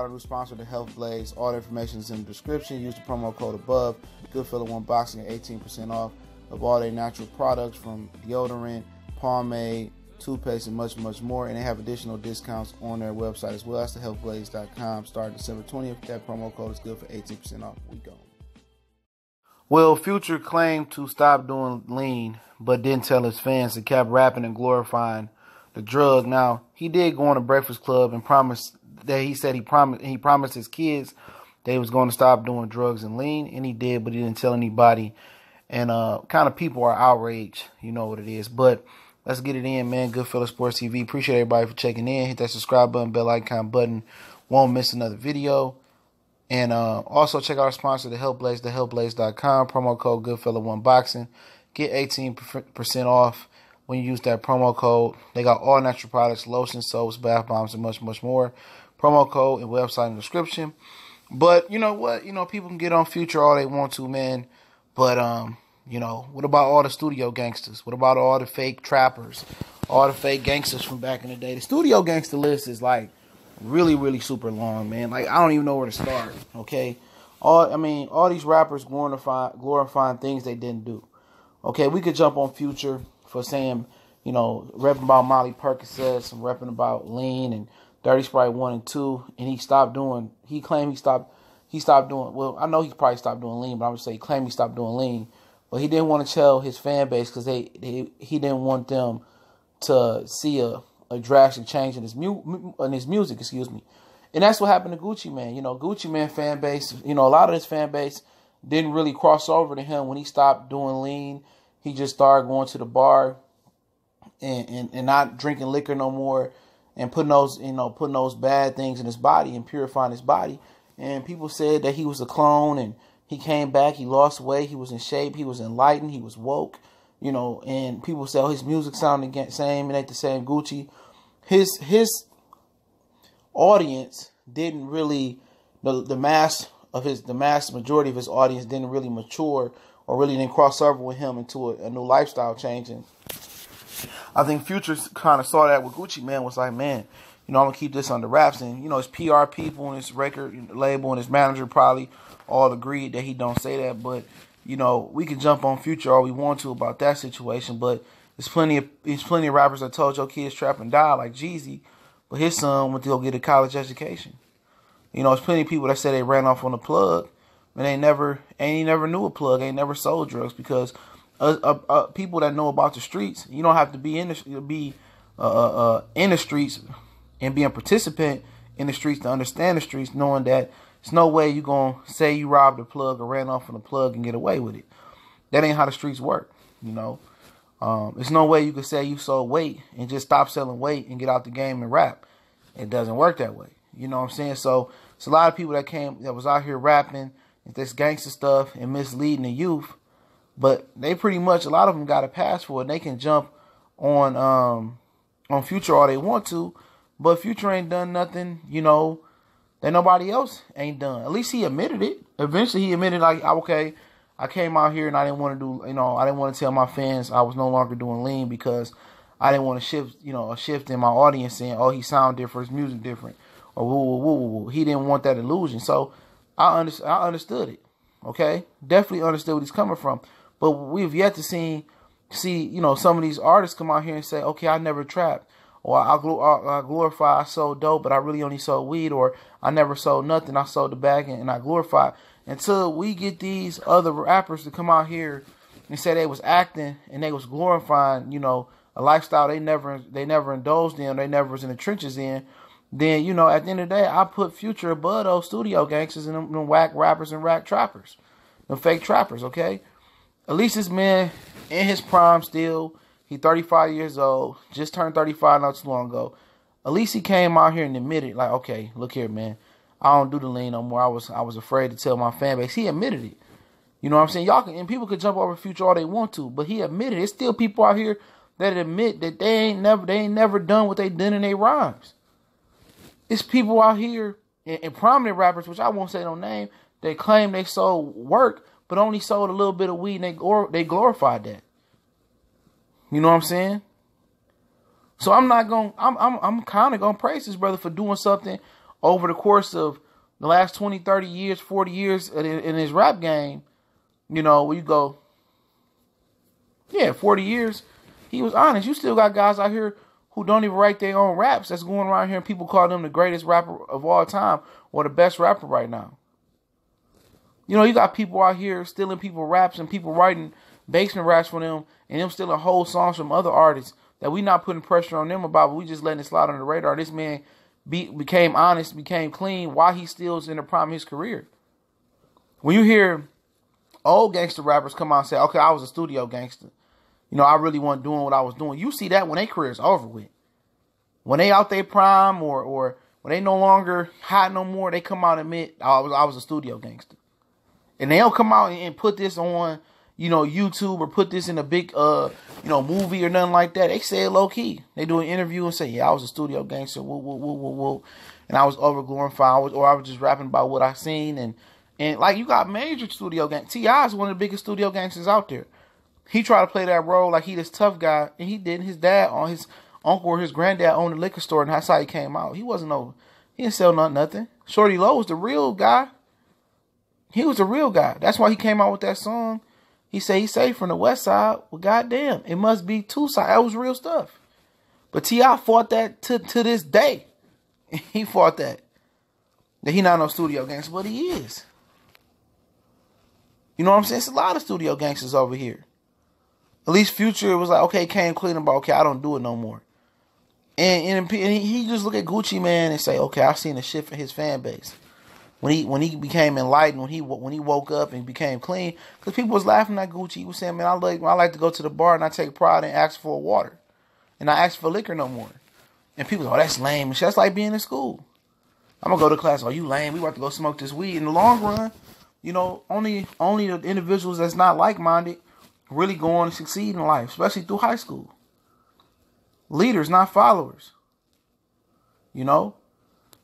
out our new sponsor, the Health Blaze. All the information is in the description. Use the promo code above. Goodfella1 Boxing at 18% off of all their natural products from deodorant, pomade, toothpaste, and much, much more. And they have additional discounts on their website as well. That's thehealthblaze.com. Starting December 20th. That promo code is good for 18% off. We go. Well, Future claimed to stop doing lean, but didn't tell his fans and kept rapping and glorifying the drug. Now, he did go on a Breakfast Club and promised that he promised his kids that he was going to stop doing drugs and lean, and he did, but he didn't tell anybody. And kind of people are outraged, you know what it is. But let's get it in, man. Goodfella Sports TV. Appreciate everybody for checking in. Hit that subscribe button, bell icon button. Won't miss another video. And also check out our sponsor, The Health Blaze, thehealthblaze.com. Promo code Goodfella1 Boxing. Get 18% off when you use that promo code. They got all natural products, lotions, soaps, bath bombs, and much, much more. Promo code and website in the description. But you know what? You know, people can get on Future all they want to, man. But, you know, what about all the studio gangsters? What about all the fake trappers? All the fake gangsters from back in the day? The studio gangster list is like really, really super long, man. Like, I don't even know where to start, okay? All these rappers glorifying things they didn't do. Okay, we could jump on Future for saying, you know, repping about Molly Percocets and repping about lean and Dirty Sprite 1 and 2, and he claimed he stopped doing, well, I know he probably stopped doing lean, but I'm going to say he claimed he stopped doing lean, but he didn't want to tell his fan base because he didn't want them to see a drastic change in his music, And that's what happened to Gucci Mane. You know, Gucci Mane fan base, you know, a lot of his fan base didn't really cross over to him when he stopped doing lean. He just started going to the bar and not drinking liquor no more and putting those bad things in his body and purifying his body. And people said that he was a clone, and he came back, he lost weight, he was in shape, he was enlightened, he was woke, you know, and people say, oh, his music sounded the same, it ain't the same Gucci. His audience didn't really, the mass majority of his audience didn't really mature or really didn't cross over with him into a new lifestyle change. And I think Future kind of saw that with Gucci Mane, was like, man, you know, I'm going to keep this under wraps. And, you know, his PR people and his record label and his manager probably all agreed that he don't say that. But, you know, we can jump on Future all we want to about that situation. But there's plenty of rappers that told your kids trap and die, like Jeezy. But his son went to go get a college education. You know, there's plenty of people that say they ran off on the plug, and they never knew a plug, ain't never sold drugs, because people that know about the streets, you don't have to be in the streets and be a participant in the streets to understand the streets, knowing that there's no way you gonna say you robbed a plug or ran off on a plug and get away with it. That ain't how the streets work, you know. There's no way you could say you sold weight and just stop selling weight and get out the game and rap. It doesn't work that way. You know what I'm saying? So it's a lot of people that was out here rapping this gangster stuff and misleading the youth. But they pretty much, a lot of them got a pass for it. They can jump on Future all they want to, but Future ain't done nothing, you know, that nobody else ain't done. At least he admitted it. Eventually he admitted, like, okay, I came out here and I didn't want to do, you know, I didn't want to tell my fans I was no longer doing lean because I didn't want to shift in my audience saying, oh, he sound different, his music different, or woo, woo, woo, woo. He didn't want that illusion. So I understood it. Okay, definitely understood where he's coming from. But we've yet to see, you know, some of these artists come out here and say, okay, I never trapped, or I glorify, I sold dope, but I really only sold weed, or I never sold nothing, I sold the bag and I glorified. Until we get these other rappers to come out here and say they was acting and they was glorifying, you know, a lifestyle they never indulged in, they never was in the trenches in, then, you know, at the end of the day, I put Future above those studio gangsters and them whack rappers and rap trappers, them fake trappers, okay? At least this man in his prime still. He 35 years old, just turned 35 not too long ago. At least he came out here and admitted, like, okay, look here, man, I don't do the lean no more. I was afraid to tell my fan base. He admitted it. You know what I'm saying? Y'all can, and people could jump over Future all they want to, but he admitted it. It's still people out here that admit that they ain't never done what they done in their rhymes. It's people out here and prominent rappers, which I won't say no name, they claim they sold work, but only sold a little bit of weed, and they glorified that. You know what I'm saying? So I'm kind of gonna praise this brother for doing something over the course of the last 20, 30 years, 40 years in his rap game, you know, where you go, yeah, 40 years, he was honest. You still got guys out here who don't even write their own raps that's going around here and people call them the greatest rapper of all time or the best rapper right now. You know, you got people out here stealing people raps and people writing basement raps for them and them stealing whole songs from other artists that we not putting pressure on them about, but we just letting it slide on the radar. This man became honest, became clean while he still is in the prime of his career. When you hear old gangster rappers come out and say, okay, I was a studio gangster. You know, I really wasn't doing what I was doing. You see that when their career's over with. When they out their prime or when they no longer hot no more, they come out and admit, I was a studio gangster. And they don't come out and put this on, you know, YouTube or put this in a big, movie or nothing like that. They say it low key. They do an interview and say, yeah, I was a studio gangster, woo, woo, woo, woo, woo. And I was over glorified, or I was just rapping about what I seen. And like, you got major studio gangsters. T.I. is one of the biggest studio gangsters out there. He tried to play that role like he this tough guy, and he didn't. His dad, on his uncle or his granddad owned a liquor store, and that's how he came out. He didn't sell nothing. Shorty Low was the real guy. He was the real guy. That's why he came out with that song. He said he's safe from the west side. Well, goddamn, it must be two sides. That was real stuff. But T.I. fought that to this day. He fought that he not no studio gangster, but he is. You know what I'm saying? It's a lot of studio gangsters over here. At least Future was like, okay, came clean about, okay, I don't do it no more. And he just look at Gucci Mane and say, okay, I've seen a shift in his fan base. When he became enlightened, when he woke up and became clean, because people was laughing at Gucci. He was saying, man, I like to go to the bar and I take pride and ask for water. And I ask for liquor no more. And people go, oh, that's lame. That's like being in school. I'm going to go to class. Oh, you lame. We about to go smoke this weed. In the long run, you know, only the individuals that's not like-minded really go on and succeed in life, especially through high school. Leaders, not followers. You know?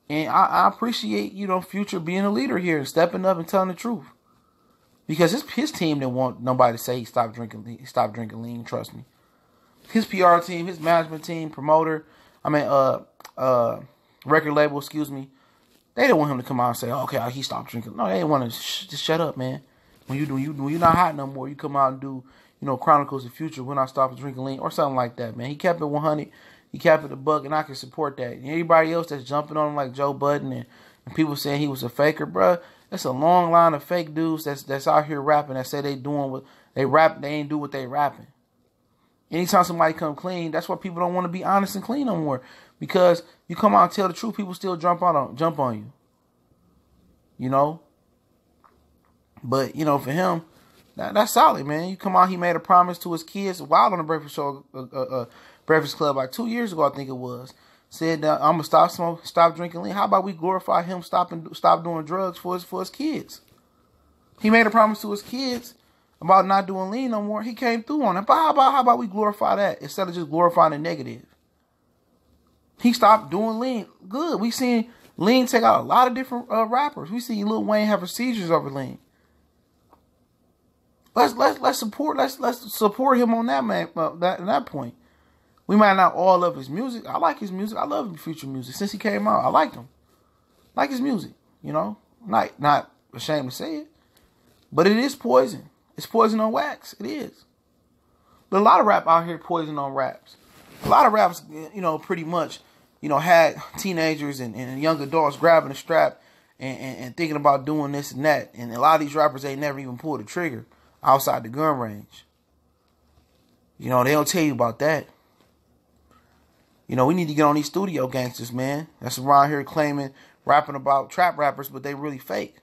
And I appreciate, you know, Future being a leader here and stepping up and telling the truth. Because his team didn't want nobody to say he stopped drinking lean, trust me. His PR team, his management team, record label, excuse me, they didn't want him to come out and say, oh, okay, he stopped drinking. No, they didn't want to just shut up, man. When you're not hot no more, you come out and do, you know, Chronicles of Future, When I Stopped Drinking Lean, or something like that, man. He kept it 100. He kept it a buck, and I can support that. And everybody else that's jumping on him like Joe Budden and people saying he was a faker, bruh, that's a long line of fake dudes that's out here rapping that say they doing what they rap, they ain't do what they rapping. Anytime somebody come clean, that's why people don't want to be honest and clean no more. Because you come out and tell the truth, people still jump on you. You know? But, you know, for him, that's solid, man. You come out, he made a promise to his kids while on the Breakfast Show, Breakfast Club, like 2 years ago, I think it was. Said, I'm going to stop drinking lean. How about we glorify him stop doing drugs for his kids? He made a promise to his kids about not doing lean no more. He came through on it. But how about we glorify that instead of just glorifying the negative? He stopped doing lean. Good. We seen lean take out a lot of different rappers. We see Lil Wayne having seizures over lean. Let's support him on that, man. That point. We might not all love his music. I like his music. I love his Future music. Since he came out, I liked him. Like his music, you know. Not ashamed to say it. But it is poison. It's poison on wax. It is. But a lot of rap out here poison on raps. A lot of raps, you know, pretty much, you know, had teenagers and young adults grabbing the strap and thinking about doing this and that. And a lot of these rappers, they never even pulled the trigger outside the gun range. You know, they don't tell you about that. You know, we need to get on these studio gangsters, man. That's around here rapping about trap rappers, but they really fake.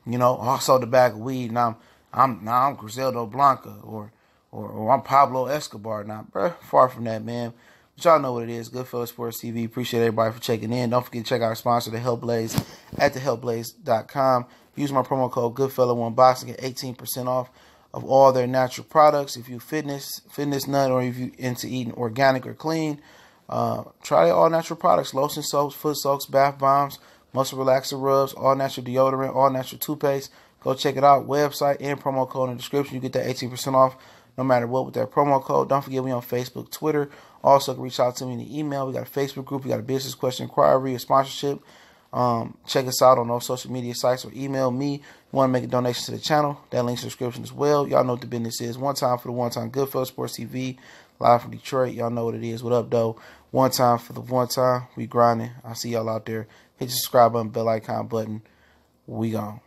You know, I sold the bag of weed, now I'm Griselda Blanca, or I'm Pablo Escobar now, bruh. Far from that, man. But y'all know what it is. Goodfellas Sports TV. Appreciate everybody for checking in. Don't forget to check out our sponsor, The Help Blaze, at thehelpblaze.com. Use my promo code Goodfella1Boxing, get 18% off of all their natural products. If you fitness nut, or if you into eating organic or clean, try all natural products: lotion soaps, foot soaks, bath bombs, muscle relaxer rubs, all natural deodorant, all natural toothpaste. Go check it out. Website and promo code in the description. You get that 18% off. no matter what, with that promo code. Don't forget, we on Facebook, Twitter. Also, can reach out to me in the email. We got a Facebook group. We got a business question inquiry, a sponsorship. Check us out on those social media sites or email me. You want to make a donation to the channel, that link's in the description as well. Y'all know what the business is. One time for the one time. Goodfellas Sports TV, live from Detroit. Y'all know what it is. What up, though? One time for the one time. We grinding. I'll see y'all out there. Hit the subscribe button, bell icon button. We gone.